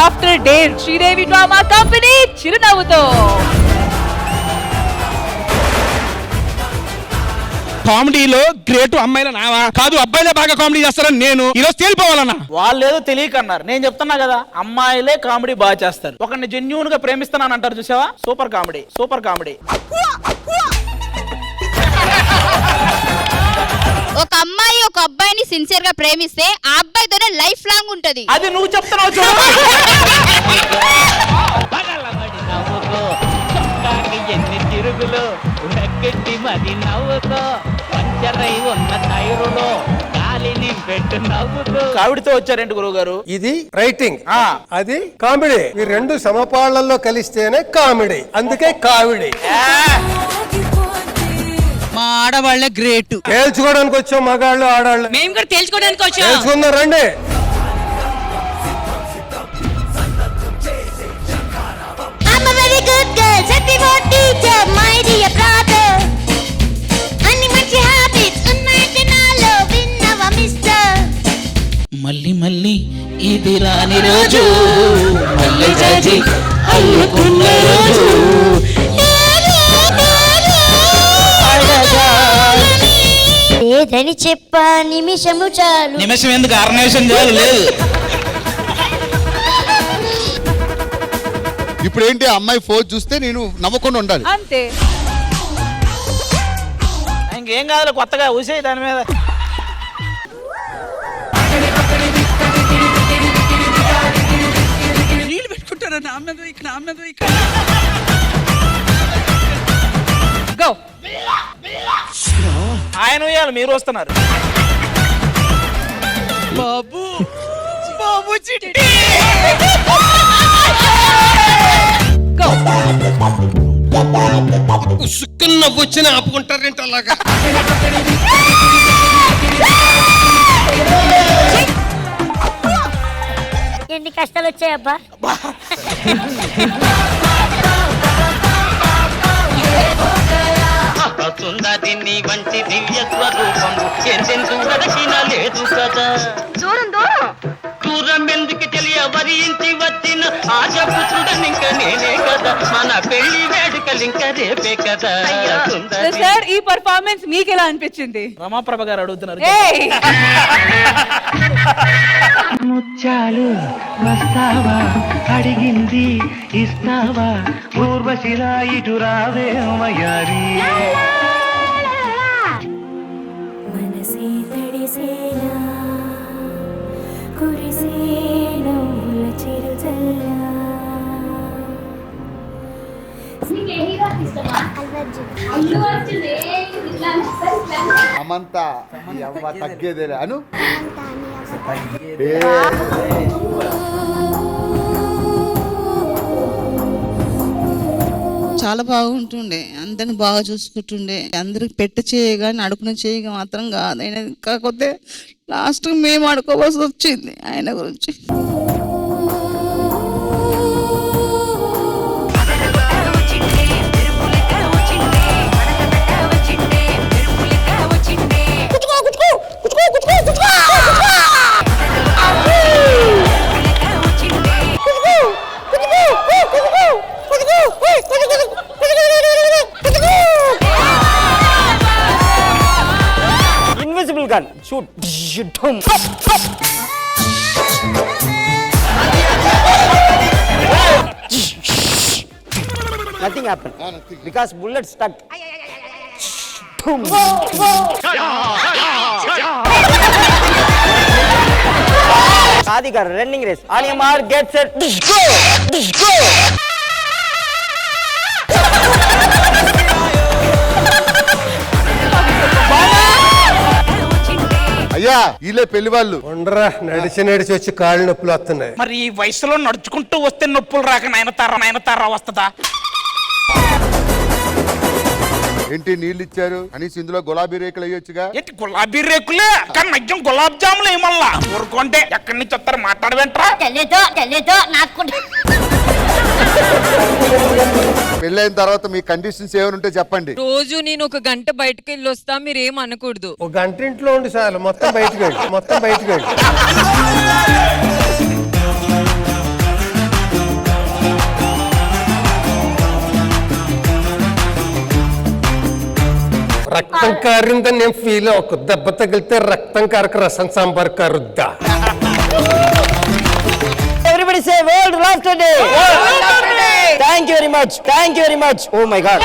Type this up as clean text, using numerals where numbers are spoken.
After day Sridevi drama company చిరునవ్వుతో. కామెడీలో great అమ్మాయిల నావా కాదు, అబ్బాయిలే బాగా కామెడీ చేస్తారని నేను ఈరోజు తేలిపోవాలన్నా. వాళ్ళు ఏదో తెలియకన్నారు, నేను చెప్తున్నా కదా అమ్మాయిలే కామెడీ బాగా చేస్తారు. ఒకరిని జెన్యూన్ గా ప్రేమిస్తున్నాను అంటారు చూసావా, సూపర్ కామెడీ, సూపర్ కామెడీ. ఒక అమ్మాయి ఒక అబ్బాయిని సిన్సియర్ గా ప్రేమిస్తే ఆ అబ్బాయితోనే లైఫ్ లాంగ్ ఉంటది. అది నువ్వు చెప్తున్నావు చూడు. ఎన్ని తిరుగులు ఉడకెట్టి మది నవ్వుతో పంచరై ఉన్న టైరులో గాలిని పెట్టు నవ్వుతో. కావిడితో వచ్చారేంటి గురువు గారు? ఇది రైటింగ్, అది కామెడీ. ఈ రెండు సమపాళ్లలో కలిస్తేనే కామెడీ, అందుకే కామెడీ. మా ఆడవాళ్లే గ్రేట్. తేల్చుకోవడానికి వచ్చాం మగాళ్ళు ఆడాళ్ళు. మేము కూడా తేల్చుకోవడానికి వచ్చాం. తెలుసుకుందాం రండి. మళ్ళీ మళ్ళీ ఇది రాని రోజు, మళ్ళీ జాజి అల్లుకున్న రోజు. లేదని చెప్ప నిమిషము చాలు. నిమిషం ఎందుకు, అర నిమిషం చాలు. లేదు ఇప్పుడు ఏంటి, అమ్మాయి ఫోన్ చూస్తే నేను నవ్వకుండా ఉండాలి అంతే. ఇంకేం కాదు, కొత్తగా ఊసే దాని మీద. నీళ్ళు పెట్టుకుంటారా నా మీద ఇక్కడ, నా మీద ఇక్కడ. గో. ఆయన ఉయ్యాలి, మీరు వస్తున్నారు. బాబు బాబు చిట్టి. గో. సుక్కన నవ్వు వచ్చిన ఆపుకుంటారేంటి అలాగా? ఎన్ని కష్టాలు వచ్చాయబ్బా. సుందరిని వంటి దివ్య స్వరూపము ఎందెందు గడచిన లేదు కదా. దూరం ఎందుకు తెలియ వరించి వచ్చిన ఆశపుత్రుడని ఇంక నేనే కదా. మన పెళ్లి వేడుకలు ఇంక రేపే కదా. సార్ ఈ పర్ఫార్మెన్స్ మీకు ఎలా అనిపించింది? రమాప్రభ గారు అడుగుతున్నారు. ముచ్చాలు వస్తావా, అడిగింది ఇస్తావా, ఊర్వశిలా ఇటు రావే మయారి. మనసే తడిసేలా కురిసేలా చిరుజల్లా. అమంతా తగ్గేదేలే అను. చాలా బాగుంటుండే, అందరిని బాగా చూసుకుంటుండే, అందరికి పెట్ట చేయగా అడుపున చేయగా మాత్రం కాదు ఆయన. కాకపోతే లాస్ట్ మేము అడుకోవాల్సి వచ్చింది ఆయన గురించి. Invisible gun shoot. Nothing happened because bullet stuck. Adhikar running race. On your mark, get set, go, go. అయ్యా వీళ్ళే పెళ్లి వాళ్ళు. ఉండరా, నడిచి నడిచి వచ్చి కాళ్ళు నొప్పులు వస్తున్నాయి. మరి ఈ వయసులో నడుచుకుంటూ వస్తే నొప్పులు రాక నాయన తారా వస్తుందా? ఏంటి నీళ్ళు ఇచ్చారు కనీసం ఇందులో గులాబీ రేకులు అయ్యొచ్చుగా. ఏంటి గులాబీ రేకులే కానీ నజ్యం గులాబ్ జాములు ఏమల్లా ఊరుకుంటే ఎక్కడి నుంచి వస్తారు మాట్లాడవేంట్రా? తెలీదు నాకు. పెళ్ళైన తర్వాత మీ కండిషన్స్ ఏమైనా ఉంటే చెప్పండి. రోజు నేను 1 గంట బయటకు వెళ్ళి వస్తా, మీరేం అనకూడదు. 1 గంట ఇంట్లో ఉండి చాలు, మొత్తం బయటకు వెళ్ళి. రక్తం కారిందని నేను ఫీల్ అవ్వకు. దెబ్బ తగిలితే రక్తం కారక rasam sambar కారుద్దా. Everybody say World Laughter Day. Thank you very much. Oh my God.